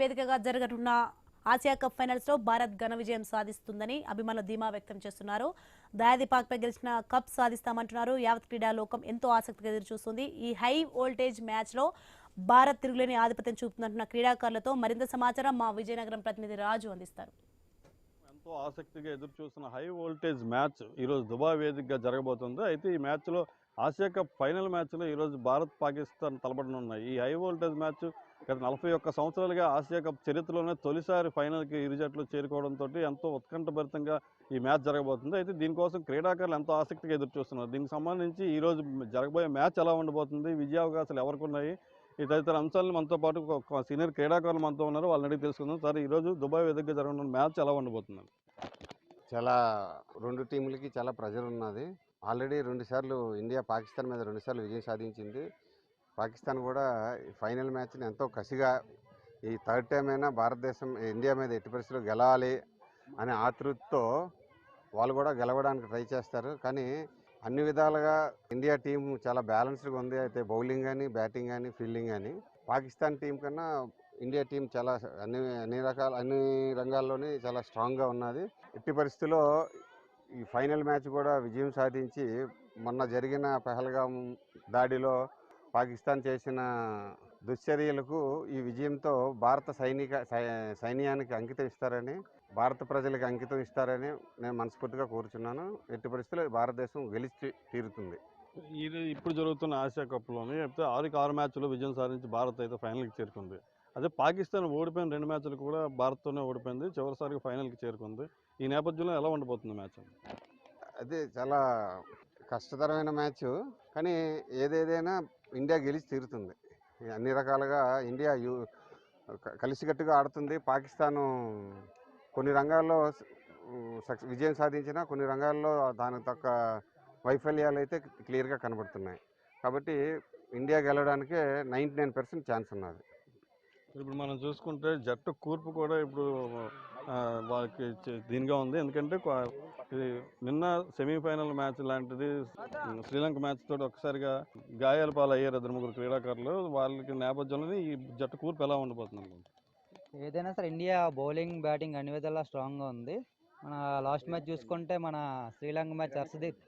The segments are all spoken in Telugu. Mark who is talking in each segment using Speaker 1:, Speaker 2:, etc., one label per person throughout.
Speaker 1: వేదికగా జరగనున్న ఆసియా కప్ ఫైనల్స్ లో భారత్ ఘన విజయం సాధిస్తుందని అభిమానులు ధీమా వ్యక్తం చేస్తున్నారు. దయాది పాక్పై గెలిచిన కప్ సాధిస్తామంటున్నారు. యావత్ క్రీడా లోకం ఎంతో ఆసక్తిగా ఎదురుచూస్తుంది. ఈ హై వోల్టేజ్ మ్యాచ్ లో భారత్ తిరుగులేని ఆధిపత్యం చూపుతుందంటున్న క్రీడాకారులతో మరింత సమాచారం మా విజయనగరం ప్రతినిధి రాజు అందిస్తారు.
Speaker 2: ఎంతో ఆసక్తిగా ఎదురుచూస్తున్న హై వోల్టేజ్ మ్యాచ్ ఈరోజు దుబాయ్ వేదికగా జరగబోతుంది. అయితే ఈ మ్యాచ్లో ఆసియా కప్ ఫైనల్ మ్యాచ్లో ఈరోజు భారత్ పాకిస్తాన్ తలపడనున్నాయి. ఈ హై వోల్టేజ్ మ్యాచ్ గత 41 సంవత్సరాలుగా ఆసియా కప్ చరిత్రలోనే తొలిసారి ఫైనల్కి ఇరు జట్లు చేరుకోవడంతో ఎంతో ఉత్కంఠభరితంగా ఈ మ్యాచ్ జరగబోతుంది. అయితే దీనికోసం క్రీడాకారులు ఎంతో ఆసక్తిగా ఎదురుచూస్తున్నారు. దీనికి సంబంధించి ఈరోజు జరగబోయే మ్యాచ్ ఎలా ఉండబోతుంది, విజయావకాశాలు ఎవరికి ఉన్నాయి, ఈ తదితర అంశాలను మనతో పాటు ఒక సీనియర్ క్రీడాకారులు మనతో ఉన్నారు. వాళ్ళని అడిగి తెలుసుకుందాం. సార్, ఈరోజు దుబాయ్ వేదికగా జరగనున్న మ్యాచ్ ఎలా ఉండబోతుంది?
Speaker 3: చాలా రెండు టీంలకి చాలా ప్రెజర్ ఉన్నది. ఆల్రెడీ 2 సార్లు ఇండియా పాకిస్తాన్ మీద 2 సార్లు విజయం సాధించింది. పాకిస్తాన్ కూడా ఫైనల్ మ్యాచ్ని ఎంతో కసిగా ఈ థర్డ్ టైం అయినా భారతదేశం ఇండియా మీద ఎట్టి పరిస్థితుల్లో గెలవాలి అనే ఆతృతతో వాళ్ళు కూడా గెలవడానికి ట్రై చేస్తారు. కానీ అన్ని విధాలుగా ఇండియా టీం చాలా బ్యాలెన్స్డ్గా ఉంది. అయితే బౌలింగ్ కానీ, బ్యాటింగ్ కానీ, ఫీల్డింగ్ కానీ పాకిస్తాన్ టీం కన్నా ఇండియా టీం చాలా అన్ని రంగాల్లోని చాలా స్ట్రాంగ్గా ఉన్నది. ఎట్టి పరిస్థితుల్లో ఈ ఫైనల్ మ్యాచ్ కూడా విజయం సాధించి మొన్న జరిగిన పహల్గాం దాడిలో పాకిస్తాన్ చేసిన దుశ్చర్యలకు ఈ విజయంతో భారత సైన్యానికి అంకితం ఇస్తారని, భారత ప్రజలకు అంకితం ఇస్తారని నేను మనస్ఫూర్తిగా కోరుచున్నాను. ఎట్టి పరిస్థితుల్లో భారతదేశం గెలిచి తీరుతుంది.
Speaker 2: ఇది ఇప్పుడు జరుగుతున్న ఆసియా కప్లోని అయితే 6 మ్యాచ్లో విజయం సాధించి భారత్ అయితే ఫైనల్కి చేరుకుంది. అదే పాకిస్తాన్ ఓడిపోయిన 2 మ్యాచ్లు కూడా భారత్తోనే ఓడిపోయింది. చివరిసారిగా ఫైనల్కి చేరుకుంది. ఈ నేపథ్యంలో ఎలా ఉండబోతుంది మ్యాచ్?
Speaker 3: అదే చాలా కష్టతరమైన మ్యాచ్. కానీ ఏదేదైనా ఇండియా గెలిచి తీరుతుంది. అన్ని రకాలుగా ఇండియా కలిసికట్టుగా ఆడుతుంది. పాకిస్తాను కొన్ని రంగాల్లో విజయం సాధించినా కొన్ని రంగాల్లో దానికి తగ్గ వైఫల్యాలు అయితే క్లియర్గా కనబడుతున్నాయి. కాబట్టి ఇండియా గెలవడానికే 99% ఛాన్స్ ఉన్నది.
Speaker 2: ఇప్పుడు మనం చూసుకుంటే జట్టు కూర్పు కూడా ఇప్పుడు వాళ్ళకి దీనిగా ఉంది. ఎందుకంటే ఇది నిన్న సెమీఫైనల్ మ్యాచ్ లాంటిది శ్రీలంక మ్యాచ్ తోటి ఒకసారిగా గాయాల పాలయ్యారు 2-3 క్రీడాకారులు. వాళ్ళకి నేపథ్యంలో ఈ జట్టు కూర్పు ఎలా ఉండబోతుంది?
Speaker 4: ఏదైనా సరే ఇండియా బౌలింగ్, బ్యాటింగ్ అన్ని విధాలా స్ట్రాంగ్గా ఉంది. మన లాస్ట్ మ్యాచ్ చూసుకుంటే మన శ్రీలంక మ్యాచ్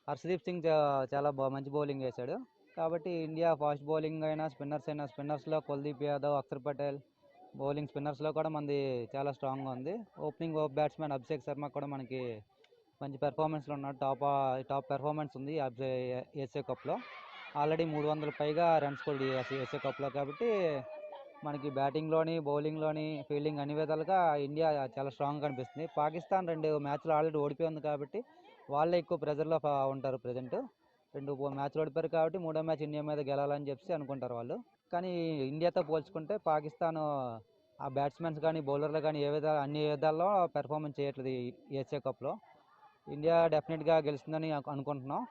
Speaker 4: హర్షదీప్ సింగ్ చాలా మంచి బౌలింగ్ వేశాడు. కాబట్టి ఇండియా ఫాస్ట్ బౌలింగ్ అయినా స్పిన్నర్స్లో కుల్దీప్ యాదవ్, అక్షర్ పటేల్, బౌలింగ్ స్పిన్నర్స్లో కూడా మనది చాలా స్ట్రాంగ్గా ఉంది. ఓపెనింగ్ బ్యాట్స్మెన్ అభిషేక్ శర్మ కూడా మనకి మంచి పెర్ఫార్మెన్స్లో ఉన్నాడు. టాప్ పెర్ఫార్మెన్స్ ఉంది ఏషియా కప్లో. ఆల్రెడీ 300 పైగా రన్స్ కూడా ఏషియా కప్లో. కాబట్టి మనకి బ్యాటింగ్లోని, బౌలింగ్లోని, ఫీల్డింగ్ అన్ని విధాలుగా ఇండియా చాలా స్ట్రాంగ్గా కనిపిస్తుంది. పాకిస్తాన్ 2 మ్యాచ్లు ఆల్రెడీ ఓడిపోయింది కాబట్టి వాళ్ళే ఎక్కువ ప్రెజర్లో ఉంటారు. ప్రజెంట్ 2 మ్యాచ్లు ఓడిపోయారు కాబట్టి 3వ మ్యాచ్ ఇండియా మీద గెలాలని చెప్పి అనుకుంటారు వాళ్ళు. కానీ ఇండియాతో పోల్చుకుంటే పాకిస్తాన్ ఆ బ్యాట్స్మెన్స్ కానీ, బౌలర్లు కానీ అన్ని విధాల్లో పెర్ఫార్మెన్స్ చేయట్లేదు ఈ ఏషియా కప్లో. ఇండియా డెఫినెట్గా గెలుస్తుందని అనుకుంటున్నాం.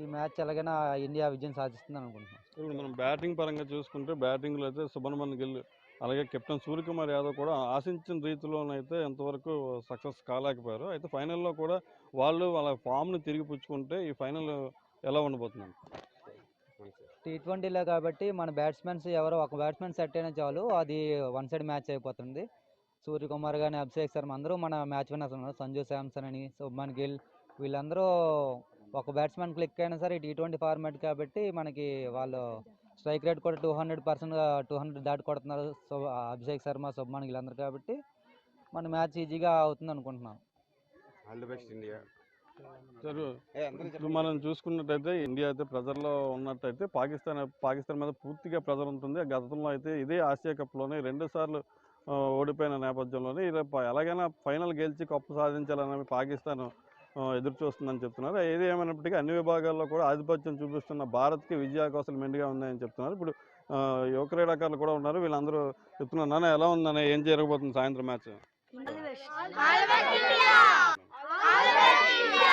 Speaker 4: ఈ మ్యాచ్ ఎలాగైనా ఇండియా విజయం సాధిస్తుందని అనుకుంటున్నాం.
Speaker 2: ఇప్పుడు మనం బ్యాటింగ్ పరంగా చూసుకుంటే బ్యాటింగ్లో అయితే శుభ్మన్ గిల్, అలాగే కెప్టెన్ సూర్యకుమార్ యాదవ్ కూడా ఆశించిన రీతిలోనైతే ఎంతవరకు సక్సెస్ కాలేకపోయారు. అయితే ఫైనల్లో కూడా వాళ్ళు వాళ్ళ ఫామ్ని తిరిగి పుచ్చుకుంటే ఈ ఫైనల్ ఎలా ఉండబోతుంది?
Speaker 4: T20లో కాబట్టి మన బ్యాట్స్మెన్స్ ఎవరో ఒక బ్యాట్స్మెన్ సెట్ అయినా చాలు, అది వన్ సైడ్ మ్యాచ్ అయిపోతుంది. సూర్యకుమార్ కానీ, అభిషేక్ శర్మ అందరూ మన మ్యాచ్ విన్నర్స్ ఉన్నారు. సంజు శాంసన్ అని, శుభ్మన్ గిల్, వీళ్ళందరూ ఒక బ్యాట్స్మెన్ క్లిక్ అయినా సరే T20 ఫార్మాట్ కాబట్టి మనకి వాళ్ళు స్ట్రైక్ రేట్ కూడా 200 దాటి కొడుతున్నారు. అభిషేక్ శర్మ, శుభ్మన్ గిల్ అందరు కాబట్టి మన మ్యాచ్ ఈజీగా అవుతుంది అనుకుంటున్నాం.
Speaker 3: All the best India.
Speaker 2: ఇప్పుడు మనం చూసుకున్నట్టయితే ఇండియా అయితే ప్రెజర్లో ఉన్నట్టయితే పాకిస్తాన్ మీద పూర్తిగా ప్రెజర్ ఉంటుంది. గతంలో అయితే ఇదే ఆసియా కప్లోనే 2 సార్లు ఓడిపోయిన నేపథ్యంలోనే ఎలాగైనా ఫైనల్ గెలిచి కప్పు సాధించాలని పాకిస్తాన్ ఎదురు చూస్తుందని చెప్తున్నారు. ఏది ఏమైనప్పటికీ అన్ని విభాగాల్లో కూడా ఆధిపత్యం చూపిస్తున్న భారత్కి విజయావకాశాలు మెండుగా ఉన్నాయని చెప్తున్నారు. ఇప్పుడు యువ క్రీడాకారులు కూడా ఉన్నారు. వీళ్ళందరూ చెప్తున్నారు, నాన్న ఎలా ఉందని, ఏం జరగబోతుంది సాయంత్రం మ్యాచ్?